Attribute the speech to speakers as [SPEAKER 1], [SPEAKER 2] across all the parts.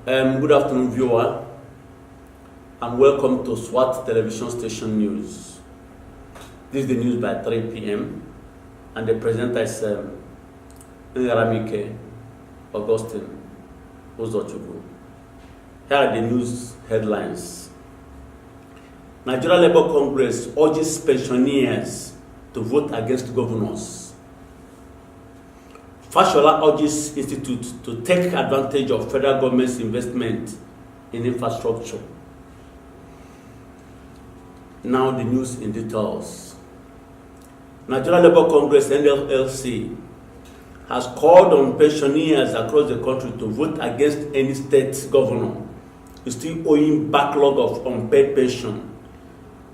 [SPEAKER 1] Good afternoon, viewer, and welcome to SWAT Television Station News. This is the news by 3 p.m. and the presenter is Ngaramike Augustine Uzochukwu. Here are the news headlines. Nigeria Labour Congress urges pensioners to vote against governors. Fashola urges institute to take advantage of federal government's investment in infrastructure. Now the news in details. Nigeria Labour Congress (NLC) has called on pensioners across the country to vote against any state governor who is still owing backlog of unpaid pension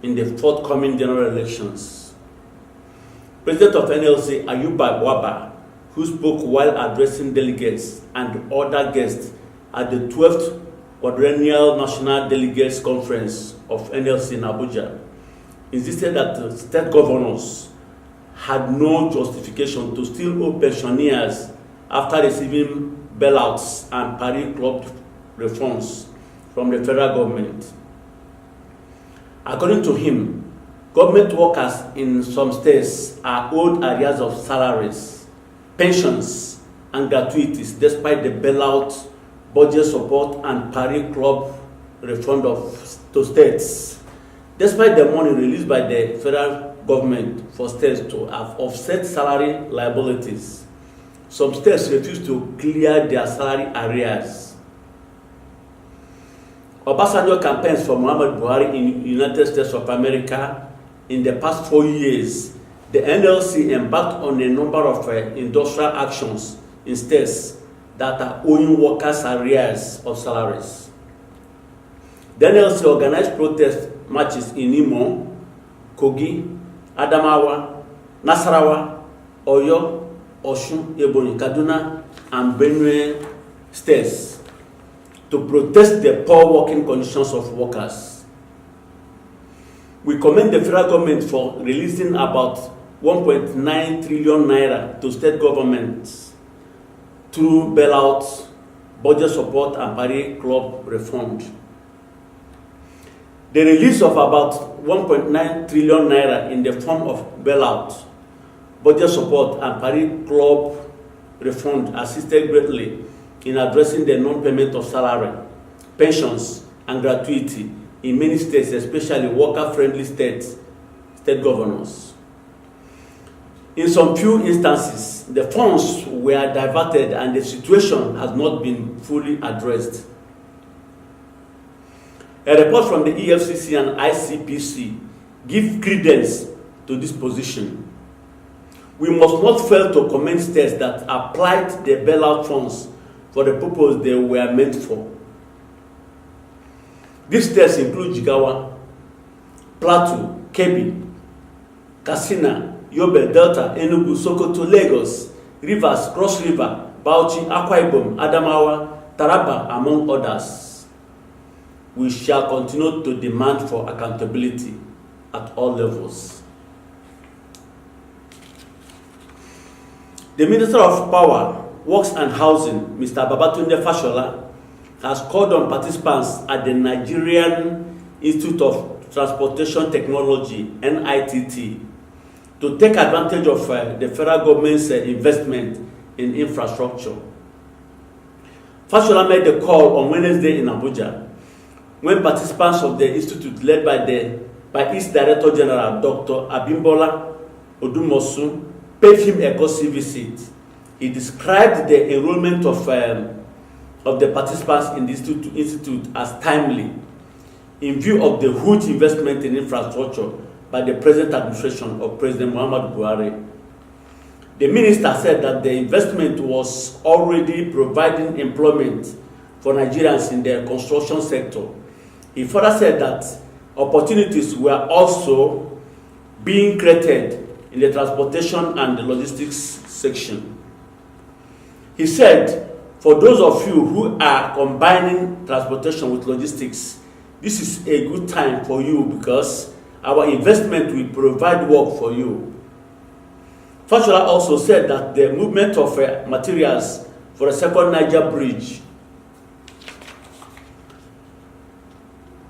[SPEAKER 1] in the forthcoming general elections. President of NLC Ayuba Waba, who spoke while addressing delegates and other guests at the 12th Quadrennial National Delegates Conference of NLC in Abuja, insisted that the state governors had no justification to still owe pensioners after receiving bailouts and party club reforms from the federal government. According to him, government workers in some states are owed arrears of salaries, pensions, and gratuities despite the bailout, budget support, and party club refund to states. Despite the money released by the federal government for states to have offset salary liabilities, some states refuse to clear their salary arrears. Obasanjo campaigns for Muhammad Buhari in United States of America in the past 4 years, the NLC embarked on a number of industrial actions in states that are owing workers arrears of salaries. The NLC organized protest marches in Imo, Kogi, Adamawa, Nasarawa, Oyo, Osun, Ebonyi, Kaduna, and Benue states to protest the poor working conditions of workers. We commend the federal government for releasing about 1.9 trillion naira to state governments through bailouts, budget support, and party club refund. The release of about 1.9 trillion naira in the form of bailout, budget support, and party club refund assisted greatly in addressing the non-payment of salary, pensions, and gratuity in many states, especially worker-friendly state governors. In some few instances, the funds were diverted and the situation has not been fully addressed. A report from the EFCC and ICPC give credence to this position. We must not fail to commend states that applied the bailout funds for the purpose they were meant for. These states include Jigawa, Plateau, Kebbi, Katsina, Yobe, Delta, Enugu, Sokoto, Lagos, Rivers, Cross River, Bauchi, Akwa Ibom, Adamawa, Taraba, among others. We shall continue to demand for accountability at all levels. The Minister of Power, Works and Housing, Mr. Babatunde Fashola, has called on participants at the Nigerian Institute of Transportation Technology, NITT, to take advantage of the federal government's investment in infrastructure. Fashola made the call on Wednesday in Abuja when participants of the institute led by its Director General, Dr. Abimbola Odumosu, paid him a courtesy visit. He described the enrollment of the participants in the institute as timely in view of the huge investment in infrastructure by the present administration of President Muhammad Buhari. The minister said that the investment was already providing employment for Nigerians in the construction sector. He further said that opportunities were also being created in the transportation and the logistics section. He said, for those of you who are combining transportation with logistics, this is a good time for you because our investment will provide work for you. Fashola also said that the movement of materials for a second Niger bridge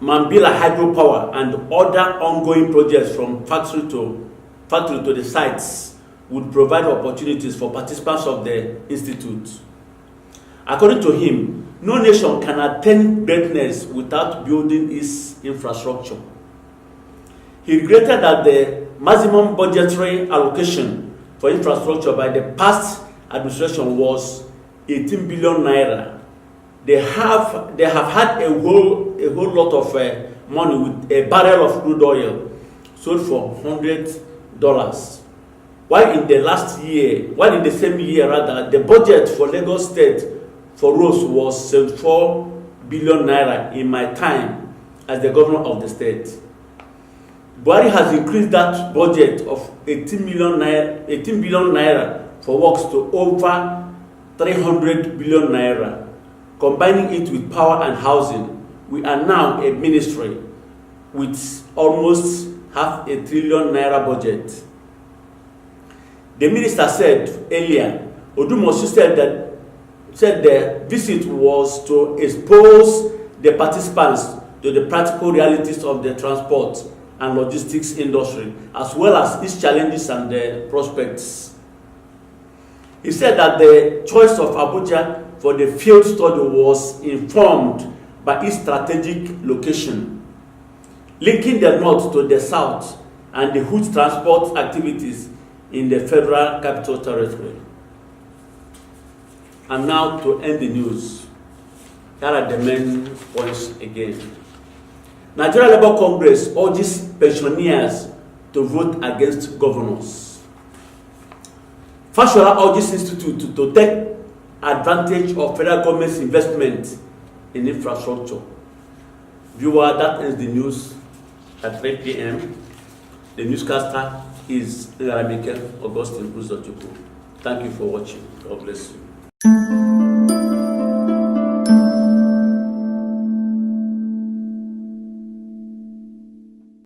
[SPEAKER 1] Mambila hydropower and other ongoing projects from factory to the sites would provide opportunities for participants of the institute. According to him, no nation can attain greatness without building its infrastructure. He regretted that the maximum budgetary allocation for infrastructure by the past administration was 18 billion naira. They have had a whole lot of money with a barrel of crude oil sold for $100. While in the same year rather, the budget for Lagos State for roads was 74 billion naira in my time as the governor of the state. Buhari has increased that budget of 18 billion naira for works to over 300 billion naira. Combining it with power and housing, we are now a ministry with almost half a trillion naira budget. The minister said earlier, Odumosu said the visit was to expose the participants to the practical realities of the transport and logistics industry, as well as its challenges and the prospects. He said that the choice of Abuja for the field study was informed by its strategic location, linking the north to the south and the huge transport activities in the Federal Capital Territory. And now to end the news, here are the main points again. Nigeria Labour Congress urges pensioners to vote against governors. Fashola urges institute to take advantage of federal government's investment in infrastructure. Viewer, that ends the news at 3 p.m. The newscaster is Augustine Uzochukwu. Thank you for watching. God bless you.